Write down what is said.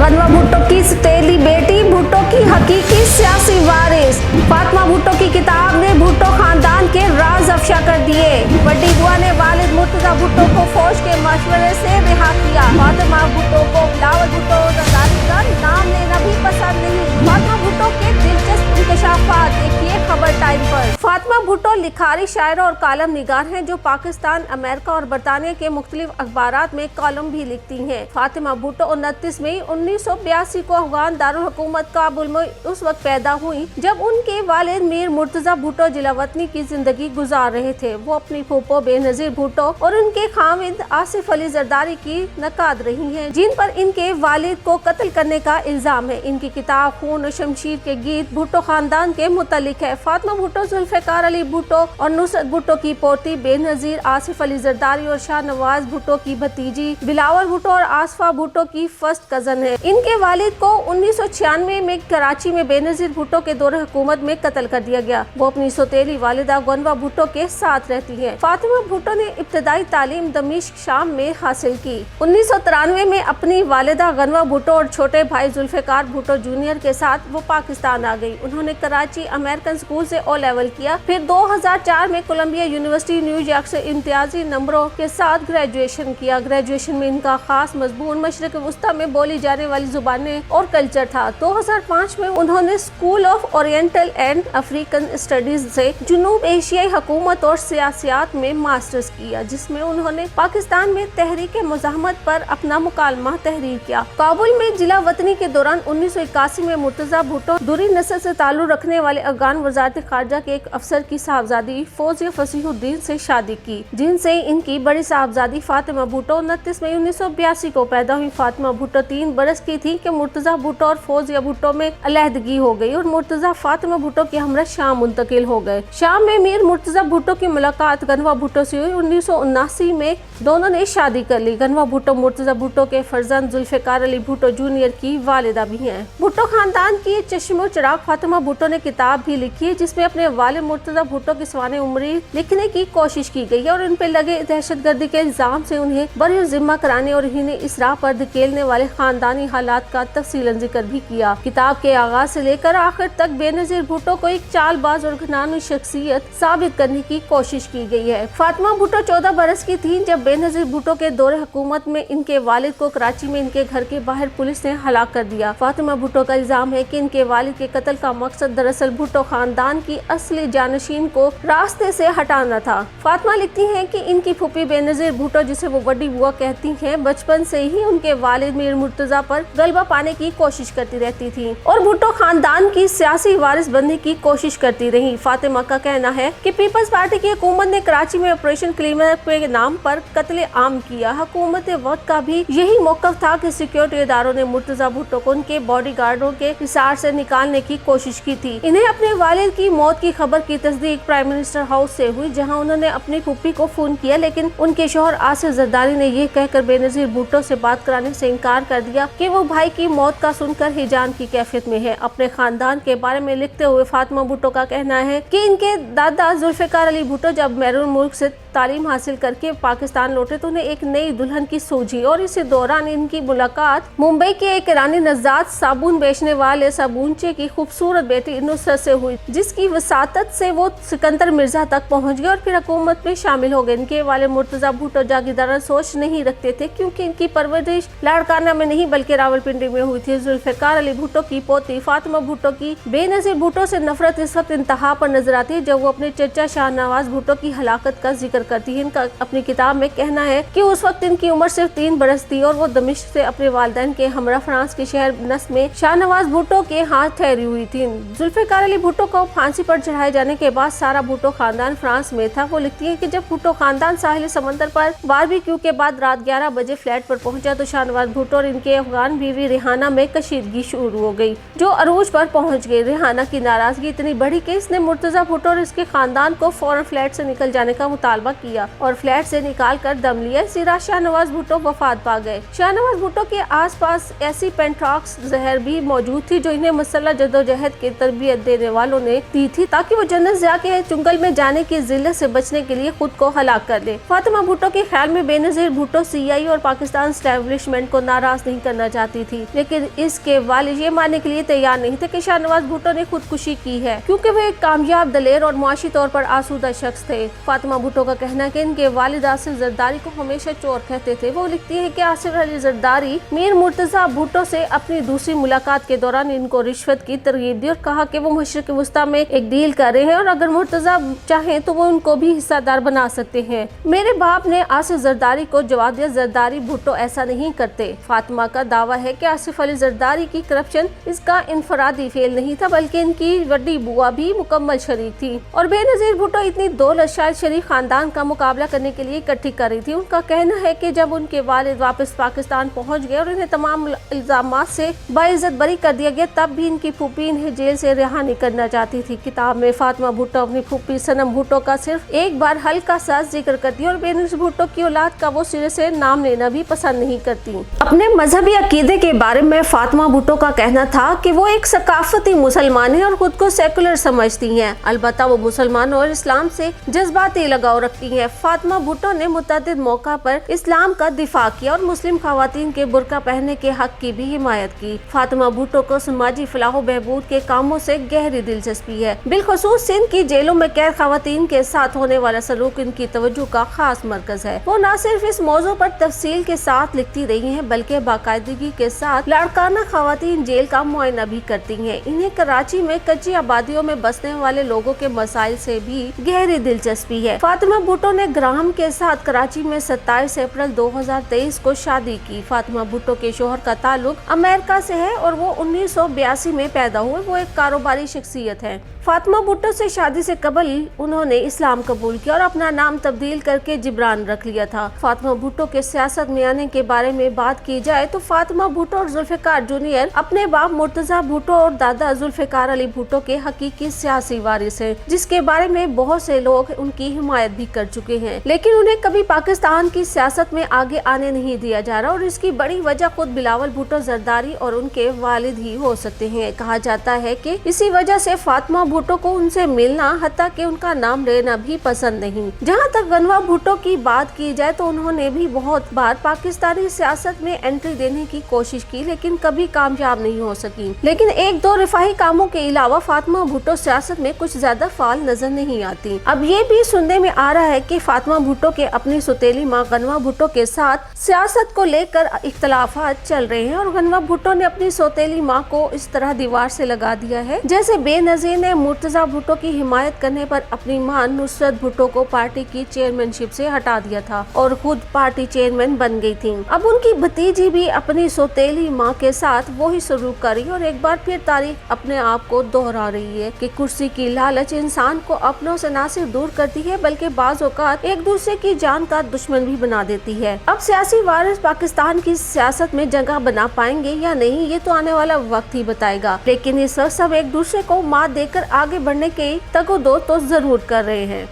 गनवा भुट्टो की सौतेली बेटी, भुट्टो की हकीकी सियासी वारिस। फातिमा भुट्टो की किताब ने भुट्टो खानदान के राज अफशा कर दिए। बड़ी बुआ ने वालिद मुर्तजा भुट्टो को फौज के मशवरे से रिहा किया। फातिमा भुट्टो को बिलावल भुट्टो जरदारी का नाम लेना भी पसंद नहीं। फातिमा भुट्टो के दिलचस्प इंकशाफात देखिए खबर टाइम पर। फातिमा भुट्टो लिखारी, शायरा और कालम निगार हैं जो पाकिस्तान, अमेरिका और बरतानिया के मुख्तलिफ अखबारात में कॉलम भी लिखती हैं। फातिमा भुट्टो 29 मई 1982 को अफगान दारुल हुकूमत काबुल में उस वक्त पैदा हुई जब उनके वालिद मीर मुर्तजा भुट्टो जिलावतनी की जिंदगी गुजार रहे थे। वो अपनी फूफो बेनजीर भुट्टो और उनके खामिद आसिफ अली जरदारी की नकाद रही हैं, जिन पर इनके वालिद को कत्ल करने का इल्जाम है। इनकी किताब खून और शमशीर के गीत भुट्टो खानदान के मुतालिक है। फातिमा भुट्टो जुल्फिकार अली भुट्टो और नुसरत भुट्टो की पोती, बेनजीर आसिफ अली जरदारी और शाहनवाज भुट्टो की भतीजी, बिलावल भुट्टो और आसफा भुट्टो की फर्स्ट कजन है। इनके वालिद को 1996 में कराची में बेनजीर भुट्टो के दौरे हुकूमत में कत्ल कर दिया गया। वो अपनी सौतेली वालिदा गनवा भुट्टो के साथ रहती है। फातिमा भुट्टो ने इब्तदाई तालीम दमिश्क, शाम में हासिल की। 1993 में अपनी वालिदा गनवा भुट्टो और छोटे भाई जुल्फिकार भुट्टो जूनियर के साथ वो पाकिस्तान आ गई। उन्होंने कराची अमेरिकन स्कूल से ओ लेवल किया। फिर 2004 में कोलंबिया यूनिवर्सिटी न्यूयॉर्क से इम्तियाजी नंबरों के साथ ग्रेजुएशन किया। ग्रेजुएशन में इनका खास मजमून मशरिक वस्ता में बोली जाने वाली जुबानें और कल्चर था। 2005 में उन्होंने school of oriental and African studies से जुनूब एशियाई हुकूमत और सियासियात में मास्टर्स किया, जिसमें उन्होंने पाकिस्तान में तहरीक मुज़ाहमत पर अपना मुकालमा तहरीर किया। काबुल में जिला वतनी के दौरान 1981 में मुर्तजा भुट्टो दुरी नस्ल से ताल्लुक रखने वाले अफगान वज़ारत खारजा के एक अफसर की साहबजादी फौजिया फसीहुद्दीन से शादी की, जिनसे इनकी बड़ी साहबजादी फातिमा भुट्टो 29 मई 1982 को पैदा हुई। फातिमा भुट्टो 3 बरस की थी कि मुर्तजा भुट्टो और फौजिया भुट्टो में अलहदगी हो गई और मुर्तजा फातिमा भुट्टो के हमरा शाम मुंतकिल हो गए। शाम में मीर मुर्तजा भुट्टो की मुलाकात गनवा भुट्टो से हुई। 1979 में दोनों ने शादी कर ली। गनवा भुट्टो मुर्तजा भुट्टो के फर्जंद जुल्फिकार अली भुट्टो जूनियर की वालिदा भी हैं। भुट्टो खानदान की चश्मो चिराग फातिमा भुट्टो ने किताब भी लिखी है, जिसमें अपने वालिद मुर्तजा भुट्टो की सवाने उम्री लिखने की कोशिश की गई है और उन पर लगे दहशतगर्दी के इल्जाम से उन्हें बरी जिम्मा कराने और इन्हें इस राह पर धकेलने वाले खानदानी हालात का तफसीलन जिक्र भी किया। किताब के आगाज से लेकर आखिर तक बेनजीर भुट्टो को एक चालबाज और घिनौनी शख्सियत साबित करने की कोशिश की गई है। फातिमा भुट्टो 14 बरस की थी जब बेनजीर भुट्टो के दौरे हुकूमत में इनके वालिद को कराची में इनके घर के बाहर पुलिस ने हलाक कर दिया। फातिमा भुट्टो का इल्जाम है कि इनके वालिद के कत्ल का मकसद दरअसल भुट्टो खानदान की असली जानशीन को रास्ते से हटाना था। फातिमा लिखती हैं कि इनकी फूफी बेनजीर भुट्टो, जिसे वो बड़ी बुआ कहती हैं, बचपन से ही उनके वालिद मीर मुर्तजा पर गलबा पाने की कोशिश करती रहती थी और भुट्टो खानदान की सियासी वारिस बनने की कोशिश करती रही। फातिमा का कहना है कि पीपल्स पार्टी की हुकूमत ने कराची में ऑपरेशन क्लीनर के नाम पर कत्ले आम किया। हुकूमत वक्त का भी यही मौकफ था कि सिक्योरिटी इदारों ने मुर्तजा भुट्टो को उनके बॉडी गार्डों के हिसार से निकालने की कोशिश की थी। इन्हें अपने वालिद की मौत की खबर की तस्दीक प्राइम मिनिस्टर हाउस से हुई, जहां उन्होंने अपनी फूफी को फोन किया, लेकिन उनके शौहर आसिफ जरदारी ने यह कहकर बेनजीर भुट्टो से बात कराने से इनकार कर दिया कि वो भाई की मौत का सुनकर हिजान की कैफियत में है। अपने खानदान के बारे में लिखते हुए फातिमा भुट्टो का कहना है कि इनके दादा जुल्फिकार अली भुट्टो जब बैरून मुल्क से तालीम हासिल करके पाकिस्तान लौटे तो उन्हें एक नई दुल्हन की सूझी और इसी दौरान इनकी मुलाकात मुंबई के एक ईरानी नज़ात साबुन बेचने वाले साबुनचे की खूबसूरत बेटी नुसरत से हुई, जिसकी वसातत से वो सिकंदर मिर्जा तक पहुंच गए और फिर हुकूमत में शामिल हो गए। इनके वाले मुर्तजा भुट्टो जागीरदाराना सोच नहीं रखते थे, क्योंकि इनकी परवरिश लाड़काना में नहीं बल्कि रावलपिंडी में हुई थी। जुल्फिकार अली भुट्टो की पोती फातिमा भुट्टो की बेनजीर भुट्टो से नफरत इस वक्त इंतहा पर नजर आती है जब वो अपने चचा शाहनवाज भुट्टो की हलाकत का जिक्र करती है। इनका अपनी किताब में कहना है कि उस वक्त इनकी उम्र सिर्फ 3 बरस थी और वो दमिश्क से अपने वालिदैन के हमरा फ्रांस के शहर नस में शाहनवाज भुट्टो के हाथ ठहरी हुई थी। जुल्फिकार अली भुट्टो को फांसी पर चढ़ाए जाने के बाद सारा भुट्टो खानदान फ्रांस में था। वो लिखती है कि जब भुट्टो खानदान साहिल समंदर पर बारबेक्यू के बाद रात 11 बजे फ्लैट पर पहुंचा तो शाहनवाज भुट्टो और इनके अफगान बीवी रेहाना में कशीदगी शुरू हो गई, जो अरूज पर पहुंच गई। रेहाना की नाराजगी इतनी बढ़ी कि इसने मुर्तजा भुट्टो और इसके खानदान को फौरन फ्लैट से निकल जाने का मुतालबा दावा किया और फ्लैट से निकाल कर दम लिया। इसी रात शाहनवाज भुट्टो वफात पा गए। शाहनवाज भुट्टो के आसपास ऐसी पेंट्रॉक्स जहर भी मौजूद थी जो इन्हें मसल्ह जद्दोजहद की तरबियत देने वालों ने दी थी ताकि वो जन्नत जाके चुंगल में जाने की जिल्लत से बचने के लिए खुद को हलाक कर ले। फातिमा भुट्टो के ख्याल में बेनजीर भुट्टो सीआई और पाकिस्तान एस्टेब्लिशमेंट को नाराज नहीं करना चाहती थी, लेकिन इसके वालिद ये मानने के लिए तैयार नहीं थे कि शाहनवाज भुट्टो ने खुदकुशी की है क्योंकि वो एक कामयाब, दलेर और मुआशी तौर पर आसूदा शख्स थे। फातिमा भुट्टो का कहना है कि इनके वालिद आसिफ जरदारी को हमेशा चोर कहते थे। वो लिखती है कि आसिफ अली जरदारी मीर मुर्तजा भुट्टो से अपनी दूसरी मुलाकात के दौरान इनको रिश्वत की तरगीब दी और कहा कि वो मशरिक वस्ता में एक डील कर रहे हैं और अगर मुर्तजा चाहें तो वो उनको भी हिस्सेदार बना सकते हैं। मेरे बाप ने आसिफ जरदारी को जवाब दिया, जरदारी भुट्टो ऐसा नहीं करते। फातिमा का दावा है कि आसिफ अली जरदारी की करप्शन इसका इनफरादी फेल नहीं था बल्कि इनकी बड़ी बुआ भी मुकम्मल शरीक थी और बेनजीर भुट्टो इतनी दौलत शायद शरीफ खानदान का मुकाबला करने के लिए इकट्ठी कर रही थी। उनका कहना है कि जब उनके वालिद वापस पाकिस्तान पहुंच गए और इन्हें तमाम इल्जामात से बाइज्जत बरी कर दिया गया, तब भी इनकी फूफी इन्हें जेल से रिहा नहीं करना चाहती थी। किताब में फातिमा भुट्टो अपनी फूफी सनम भुट्टो का सिर्फ एक बार हल्का सा जिक्र करती है और बेनजीर भुट्टो की औलाद का वो सिरे से नाम लेना भी पसंद नहीं करती। अपने मजहबी अकीदे के बारे में फातिमा भुट्टो का कहना था कि वो एक सकाफती मुसलमान है और खुद को सेकुलर समझती हैं। अलबत्ता वो मुसलमान और इस्लाम से जज्बाती लगाव रखती हैं। फातिमा भुट्टो ने मुतअद्दिद मौका पर इस्लाम का दिफा किया और मुस्लिम खवातीन के बुर्का पहनने के हक की भी हिमायत की। फातिमा भुट्टो को समाजी फलाह बहबूद के कामों से गहरी दिलचस्पी है। बिलखसूस सिंध की जेलों में कैद खवातीन के साथ होने वाला सलूक इनकी तवज्जो का खास मरकज है। वो न सिर्फ इस मौजू पर तफसील के साथ लिखती रही हैं बल्कि बाकायदगी के साथ लाड़काना खवातीन जेल का मुआयना भी करती हैं। इन्हें कराची में कच्ची आबादियों में बसने वाले लोगों के मसाइल से भी गहरी दिलचस्पी है। फातिमा भुट्टो ने ग्राहम के साथ कराची में 27 अप्रैल 2023 को शादी की। फातिमा भुट्टो के शोहर का ताल्लुक अमेरिका से है और वो 1982 में पैदा हुए। वो एक कारोबारी शख्सियत है। फातिमा भुट्टो से शादी से कबल उन्होंने इस्लाम कबूल किया और अपना नाम तब्दील करके जिब्रान रख लिया था। फातिमा भुट्टो के सियासत में आने के बारे में बात की जाए तो फातिमा भुट्टो और जुल्फिकार जूनियर अपने बाप मुर्तजा भुट्टो और दादा जुल्फिकार अली भुट्टो के हकीकी सियासी वारिस हैं, जिसके बारे में बहुत से लोग उनकी हिमायत भी कर चुके हैं, लेकिन उन्हें कभी पाकिस्तान की सियासत में आगे आने नहीं दिया जा रहा और इसकी बड़ी वजह खुद बिलावल भुट्टो जरदारी और उनके वालिद ही हो सकते हैं। कहा जाता है कि इसी वजह से फातिमा भुट्टो को उनसे मिलना हत्ता कि उनका नाम लेना भी पसंद नहीं। जहां तक गनवा भुट्टो की बात की जाए तो उन्होंने भी बहुत बार पाकिस्तानी सियासत में एंट्री देने की कोशिश की लेकिन कभी कामयाब नहीं हो सकी। लेकिन एक दो रिफाही कामों के अलावा फातिमा भुट्टो सियासत में कुछ ज्यादा फाल नजर नहीं आती। अब ये भी सुनने में आ रहा है कि फातिमा भुट्टो के अपनी सौतेली माँ गनवा भुट्टो के साथ सियासत को लेकर इख्तलाफात चल रहे हैं और गनवा भुट्टो ने अपनी सौतेली माँ को इस तरह दीवार से लगा दिया है जैसे बेनजीर ने मुर्तजा भुट्टो की हिमायत करने पर अपनी मां नुसरत भुट्टो को पार्टी की चेयरमैनशिप से हटा दिया था और खुद पार्टी चेयरमैन बन गई थी। अब उनकी भतीजी भी अपनी सौतेली मां के साथ वही सलूक कर रही है और एक बार फिर तारीख अपने आप को दोहरा रही है कि कुर्सी की लालच इंसान को अपनों से न सिर्फ दूर करती है बल्कि बाज़ औक़ात एक दूसरे की जान का दुश्मन भी बना देती है। अब सियासी वारिस पाकिस्तान की सियासत में जगह बना पाएंगे या नहीं ये तो आने वाला वक्त ही बताएगा, लेकिन इस वक्त सब एक दूसरे को मात देकर आगे बढ़ने के तगोदो तो जरूर कर रहे हैं।